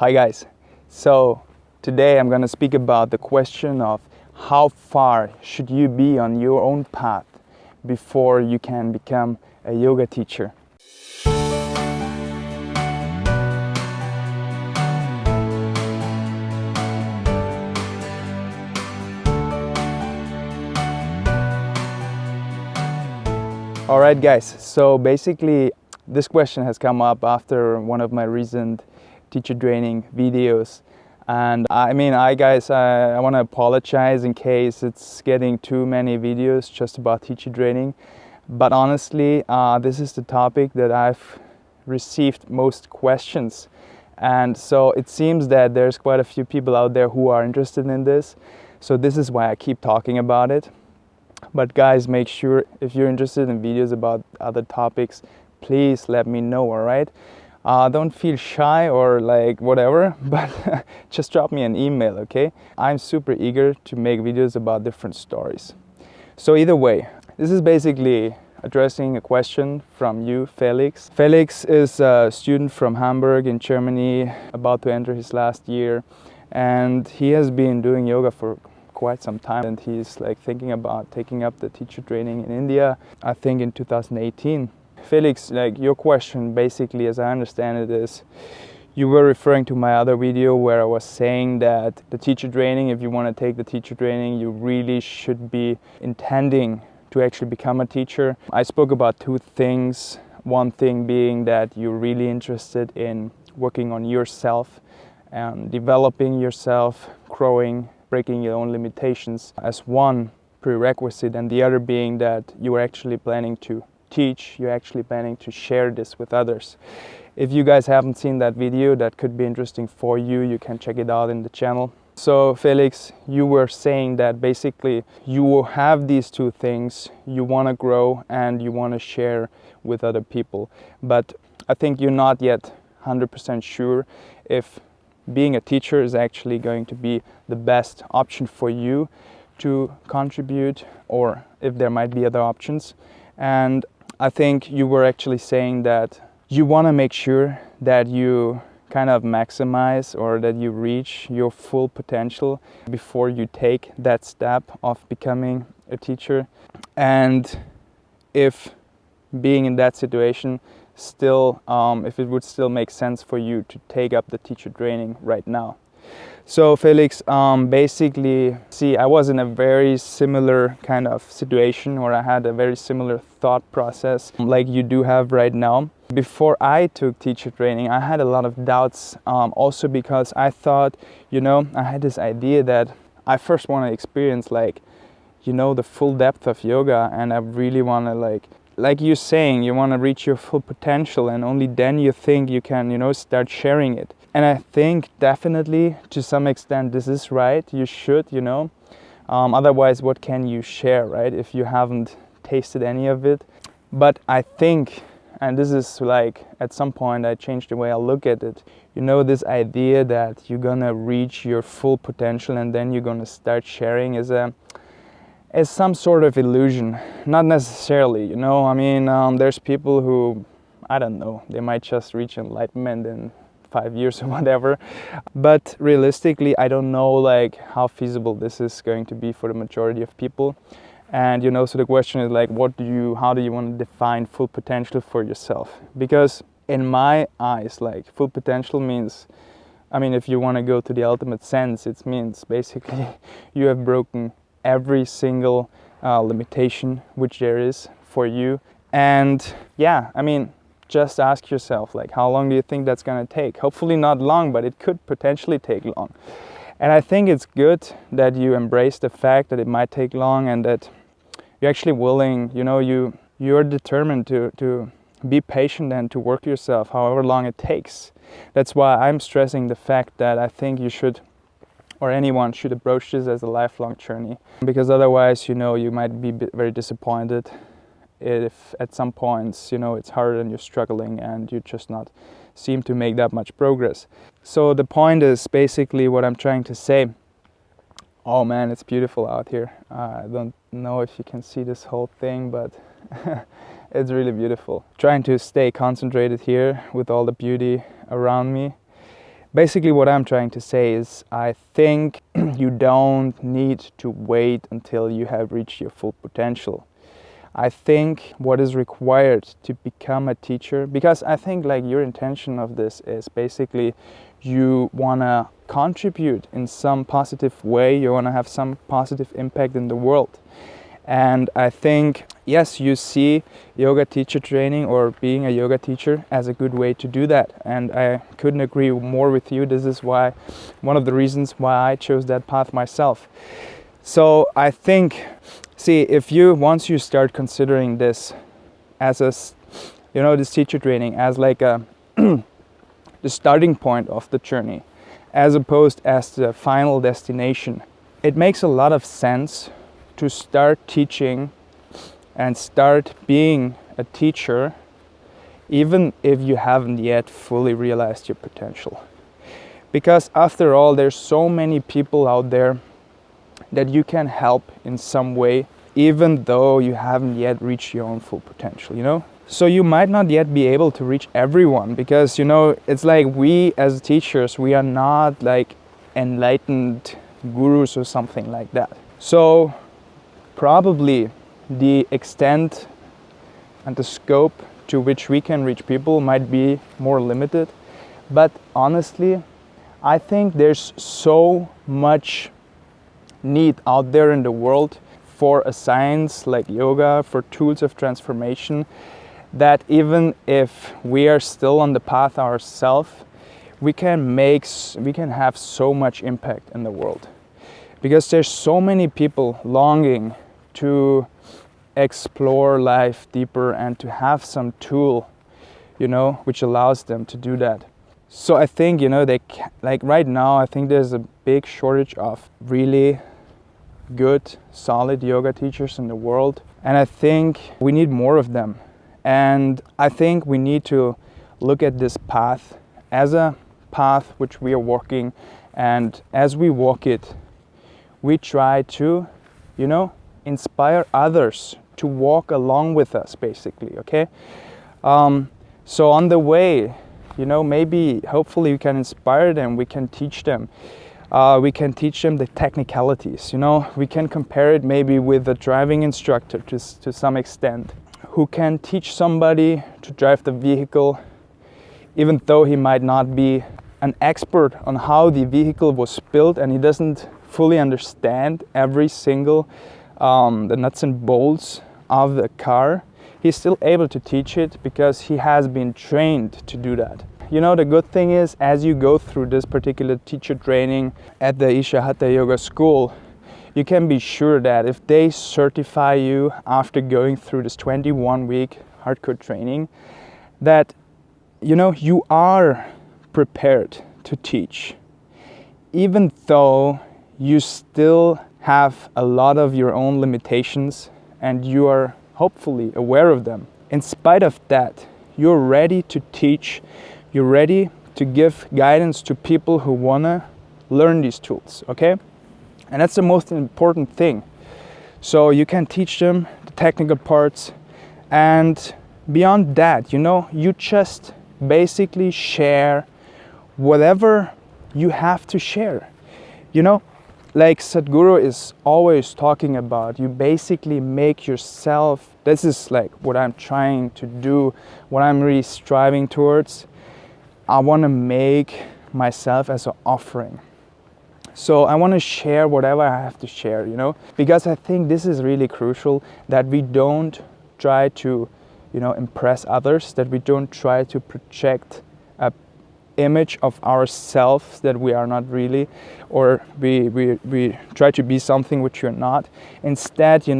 Hi guys, so today I'm going to speak about the question of how far should you be on your own path before you can become a yoga teacher. Alright guys, so basically this question has come up after one of my recent teacher training videos, and I want to apologize in case it's getting too many videos just about teacher training, but honestly this is the topic that I've received most questions, and so it seems that there's quite a few people out there who are interested in this, so this is why I keep talking about it. But guys, make sure if you're interested in videos about other topics, please let me know, alright? Don't feel shy or like whatever, but just drop me an email, okay? I'm super eager to make videos about different stories. So either way, this is basically addressing a question from you, Felix. Felix is a student from Hamburg in Germany, about to enter his last year, and he has been doing yoga for quite some time, and he's like thinking about taking up the teacher training in India, I think in 2018. Felix, like your question basically, as I understand it, is you were referring to my other video where I was saying that the teacher training, if you want to take the teacher training, you really should be intending to actually become a teacher. I spoke about two things. One thing being that you're really interested in working on yourself and developing yourself, growing, breaking your own limitations as one prerequisite, and the other being that you are actually planning to teach, you're actually planning to share this with others. If you guys haven't seen that video, that could be interesting for you, you can check it out in the channel. So Felix, you were saying that basically you will have these two things, you want to grow and you want to share with other people, but I think you're not yet 100% sure if being a teacher is actually going to be the best option for you to contribute, or if there might be other options. And I think you were actually saying that you want to make sure that you kind of maximize or that you reach your full potential before you take that step of becoming a teacher. And if being in that situation still, if it would still make sense for you to take up the teacher training right now. So Felix, basically, see, I was in a very similar kind of situation where I had a very similar thought process like you do have right now. Before I took teacher training, I had a lot of doubts, also because I thought, I had this idea that I first want to experience the full depth of yoga, and I really want to like you're saying, you want to reach your full potential, and only then you think you can, start sharing it. And I think definitely to some extent this is right, you should, otherwise what can you share, right, if you haven't tasted any of it. But I think, and this is like at some point I changed the way I look at it, this idea that you're gonna reach your full potential and then you're gonna start sharing is some sort of illusion. Not necessarily, there's people who, I don't know, they might just reach enlightenment in 5 years or whatever, but realistically I don't know how feasible this is going to be for the majority of people. And so the question is how do you want to define full potential for yourself? Because in my eyes, full potential means, if you want to go to the ultimate sense, it means basically you have broken every single limitation which there is for you. And yeah, just ask yourself, how long do you think that's going to take? Hopefully not long, but it could potentially take long. And I think it's good that you embrace the fact that it might take long, and that you're actually willing, you're determined to be patient and to work yourself however long it takes. That's why I'm stressing the fact that I think you should, or anyone should, approach this as a lifelong journey, because otherwise, you might be very disappointed if at some points, it's hard and you're struggling and you just not seem to make that much progress. So the point is basically what I'm trying to say. Oh man, it's beautiful out here. I don't know if you can see this whole thing, but it's really beautiful. Trying to stay concentrated here with all the beauty around me. Basically what I'm trying to say is I think you don't need to wait until you have reached your full potential. I think what is required to become a teacher, because I think like your intention of this is basically you want to contribute in some positive way, you want to have some positive impact in the world. And I think, yes, you see yoga teacher training or being a yoga teacher as a good way to do that. And I couldn't agree more with you. This is why, one of the reasons why I chose that path myself. So I think, see, once you start considering this as this teacher training as like a the starting point of the journey, as opposed as the final destination, it makes a lot of sense to start teaching and start being a teacher, even if you haven't yet fully realized your potential. Because after all, there's so many people out there that you can help in some way, even though you haven't yet reached your own full potential, So you might not yet be able to reach everyone, because, it's like we as teachers, we are not like enlightened gurus or something like that. So probably the extent and the scope to which we can reach people might be more limited. But honestly, I think there's so much need out there in the world for a science like yoga, for tools of transformation, that even if we are still on the path ourselves, we can have so much impact in the world. Because there's so many people longing to explore life deeper and to have some tool, which allows them to do that. So I think, right now, I think there's a big shortage of really good, solid yoga teachers in the world. And I think we need more of them. And I think we need to look at this path as a path which we are walking. And as we walk it, we try to, inspire others to walk along with us, basically, okay? So on the way, maybe, hopefully we can inspire them, we can teach them. We can teach them the technicalities, We can compare it maybe with a driving instructor to some extent, who can teach somebody to drive the vehicle, even though he might not be an expert on how the vehicle was built and he doesn't fully understand every single the nuts and bolts of the car. He's still able to teach it because he has been trained to do that. The good thing is, as you go through this particular teacher training at the Isha Hatha Yoga School, you can be sure that if they certify you after going through this 21-week hardcore training, that you are prepared to teach, even though you still have a lot of your own limitations and you are hopefully aware of them. In spite of that, you're ready to teach, you're ready to give guidance to people who wanna learn these tools, okay? And that's the most important thing. So you can teach them the technical parts, and beyond that, you just basically share whatever you have to share. Like Sadhguru is always talking about, you basically make yourself, this is like what I'm trying to do, what I'm really striving towards. I want to make myself as an offering. So I want to share whatever I have to share, because I think this is really crucial, that we don't try to, impress others, that we don't try to project a image of ourselves that we are not really, or we try to be something which you're not. Instead, I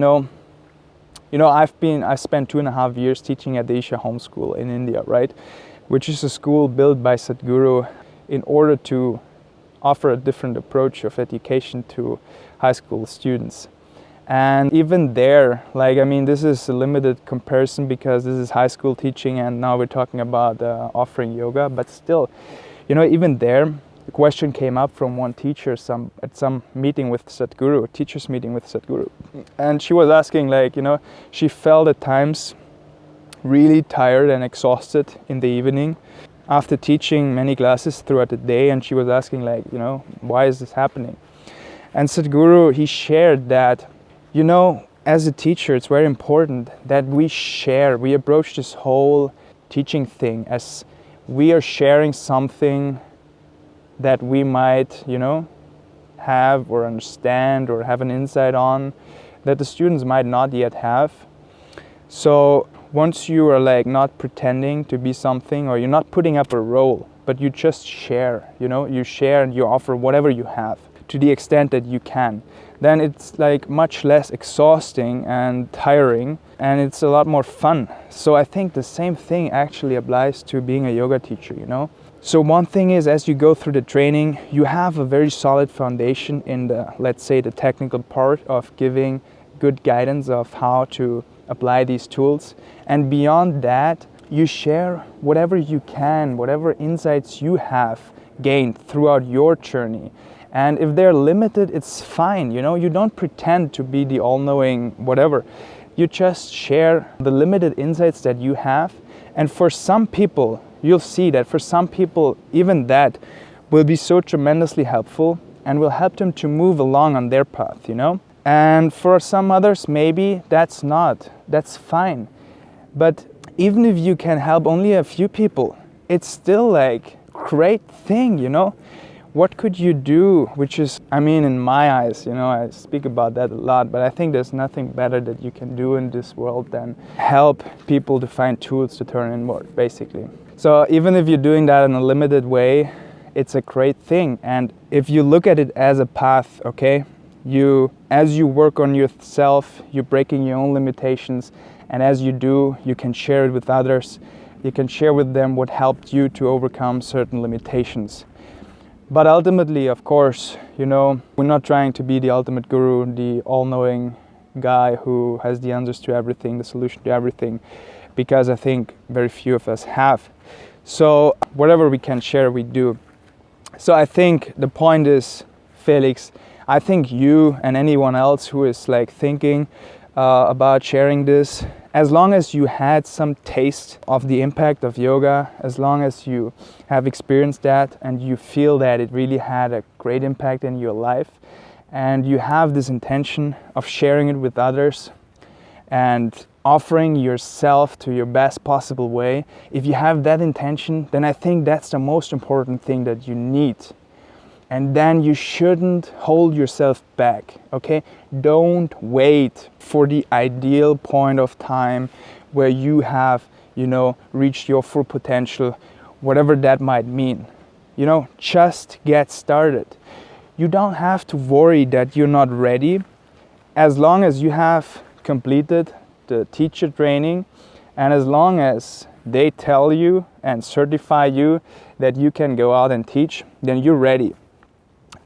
spent 2.5 years teaching at the Isha Home School in India, right? Which is a school built by Sadhguru in order to offer a different approach of education to high school students. And even there, this is a limited comparison because this is high school teaching and now we're talking about offering yoga, but still, even there, the question came up from one teacher at some meeting with Sadhguru, teacher's meeting with Sadhguru. And she was asking, she felt at times really tired and exhausted in the evening after teaching many classes throughout the day, and she was asking like, you know, why is this happening? And Sadhguru, he shared that, you know, as a teacher, it's very important that we approach this whole teaching thing as we are sharing something that we might, you know, have or understand or have an insight on that the students might not yet have. So once you are like not pretending to be something, or you're not putting up a role, but you just share, you know, you share and you offer whatever you have to the extent that you can, then it's like much less exhausting and tiring, and it's a lot more fun. So I think the same thing actually applies to being a yoga teacher, you know. So one thing is, as you go through the training, you have a very solid foundation in the, let's say, the technical part of giving good guidance of how to apply these tools. And beyond that, you share whatever you can, whatever insights you have gained throughout your journey. And if they're limited, it's fine, you know, you don't pretend to be the all-knowing whatever. You just share the limited insights that you have. And for some people, you'll see that for some people, even that will be so tremendously helpful and will help them to move along on their path, you know. And for some others, maybe that's not. That's fine. But even if you can help only a few people, it's still like a great thing, you know. What could you do, which is, I mean, in my eyes, you know, I speak about that a lot, but I think there's nothing better that you can do in this world than help people to find tools to turn inward, basically. So even if you're doing that in a limited way, it's a great thing. And if you look at it as a path, okay, as you work on yourself, you're breaking your own limitations, and as you do, you can share it with others. You can share with them what helped you to overcome certain limitations. But ultimately, of course, you know, we're not trying to be the ultimate guru, the all-knowing guy who has the answers to everything, the solution to everything, because I think very few of us have. So whatever we can share, we do. So I think the point is, Felix, I think you and anyone else who is like thinking about sharing this, as long as you had some taste of the impact of yoga, as long as you have experienced that and you feel that it really had a great impact in your life, and you have this intention of sharing it with others and offering yourself to your best possible way, if you have that intention, then I think that's the most important thing that you need. And then you shouldn't hold yourself back, okay? Don't wait for the ideal point of time where you have, you know, reached your full potential, whatever that might mean. You know, just get started. You don't have to worry that you're not ready, as long as you have completed the teacher training, and as long as they tell you and certify you that you can go out and teach, then you're ready.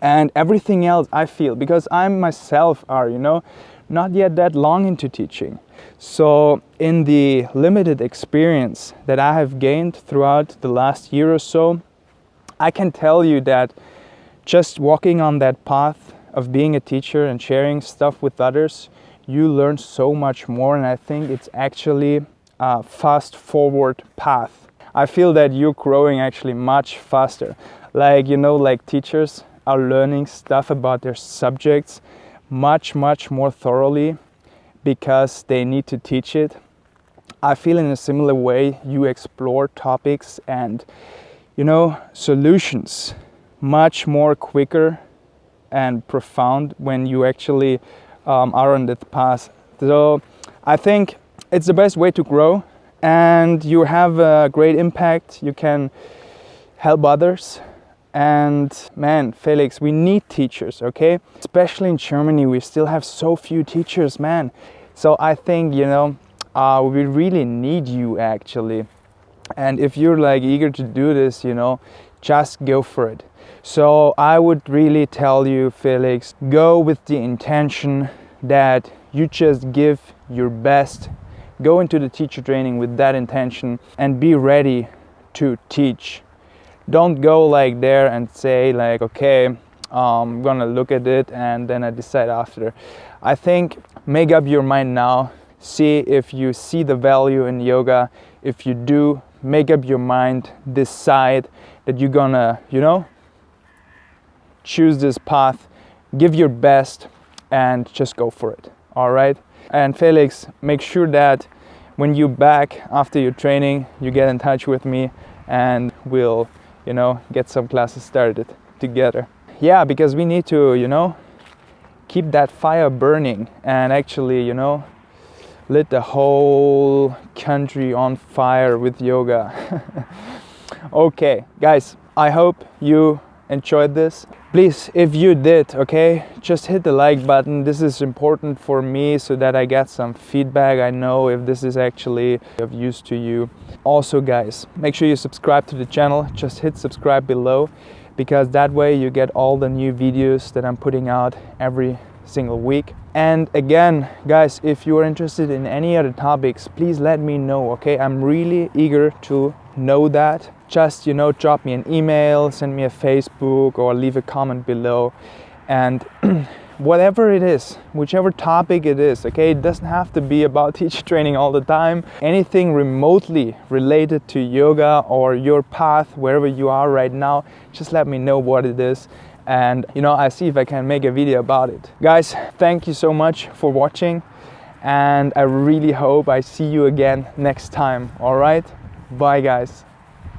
And everything else, I feel, because I myself are, you know, not yet that long into teaching. So in the limited experience that I have gained throughout the last year or so, I can tell you that just walking on that path of being a teacher and sharing stuff with others, you learn so much more, and I think it's actually a fast forward path. I feel that you're growing actually much faster. Like, you know, like teachers are learning stuff about their subjects much more thoroughly because they need to teach it. I feel in a similar way you explore topics and, you know, solutions much more quicker and profound when you actually are on that path. So I think it's the best way to grow, and you have a great impact. You can help others. And man, Felix, we need teachers, okay? Especially in Germany, we still have so few teachers, man. So I think, you know, we really need you actually. And if you're like eager to do this, you know, just go for it. So I would really tell you, Felix, go with the intention that you just give your best. Go into the teacher training with that intention and be ready to teach. Don't go like there and say like, okay, I'm gonna look at it and then I decide after. I think make up your mind now. See if you see the value in yoga. If you do, make up your mind, decide that you're gonna, you know, choose this path, give your best, and just go for it. All right. And Felix, make sure that when you're back after your training, you get in touch with me and we'll, you know, get some classes started together. Yeah, because we need to, you know, keep that fire burning and actually, you know, lit the whole country on fire with yoga. Okay, guys, I hope you enjoyed this. Please, if you did, okay, just hit the like button. This is important for me so that I get some feedback. I know if this is actually of use to you. Also, guys, make sure you subscribe to the channel. Just hit subscribe below, because that way you get all the new videos that I'm putting out every single week. And again, guys, if you are interested in any other topics, please let me know, okay? I'm really eager to know that. Just, you know, drop me an email, send me a Facebook, or leave a comment below. And whatever it is, whichever topic it is, okay? It doesn't have to be about teacher training all the time. Anything remotely related to yoga or your path, wherever you are right now, just let me know what it is. And, you know, I see if I can make a video about it. Guys, thank you so much for watching. And I really hope I see you again next time. All right? Bye, guys.